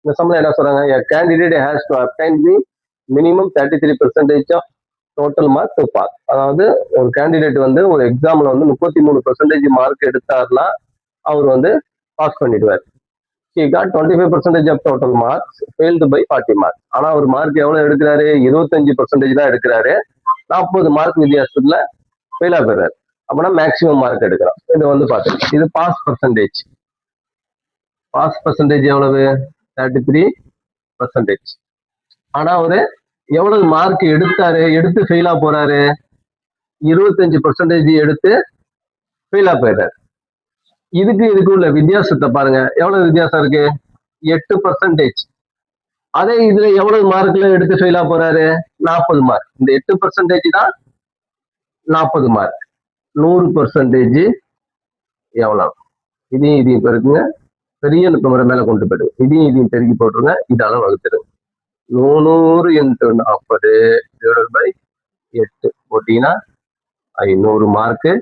இந்த சம்ல என்ன சொல்றாங்க, a candidate has to obtain the minimum 33% of total mark to pass. அதாவது ஒரு கேண்டிடேட் வந்து ஒரு எக்ஸாம்ல வந்து 33% மார்க் எடுத்தாருன்னா அவர் வந்து பாஸ் பண்ணிடுவார். he got 25% of total marks, failed by 40 marks. ஆனா ஒரு மார்க் எவ்வளவு எடுக்கிறாரு, 25% தான் எடுக்கிறாரு, 40 மார்க் வித்தியாசத்துல ஃபெயிலா போயிடுறாரு. அப்படின்னா மேக்சிமம் மார்க் எடுக்கிறோம். இது வந்து பாத்துக்கலாம், இது பாஸ் பர்சன்டேஜ். பாஸ் பர்சன்டேஜ் எவ்வளவு, 33%. ஆனா அவரு எவ்வளவு மார்க் எடுத்தாரு, எடுத்து ஃபெயிலா போறாரு, 25% எடுத்து ஃபெயிலா போயிடுறாரு. இதுக்கு உள்ள வித்தியாசத்தை பாருங்க, எவ்வளவு வித்தியாசம் இருக்கு, 8%. அதே இதுல எவ்வளவு மார்க்ல எடுத்து ஃபெயிலா போறாரு, 40 மார்க். இந்த 8% தான் 40 மார்க். 100% எவ்வளவு, இதையும் இருக்குங்க, பெரிய முறை மேல கொண்டு போயிடுங்க. இதையும் பெருக்கி போட்டுருங்க, இதால வகுத்துருங்க. 100 × 40 / 8 போட்டீங்கன்னா 500 மார்க்கு.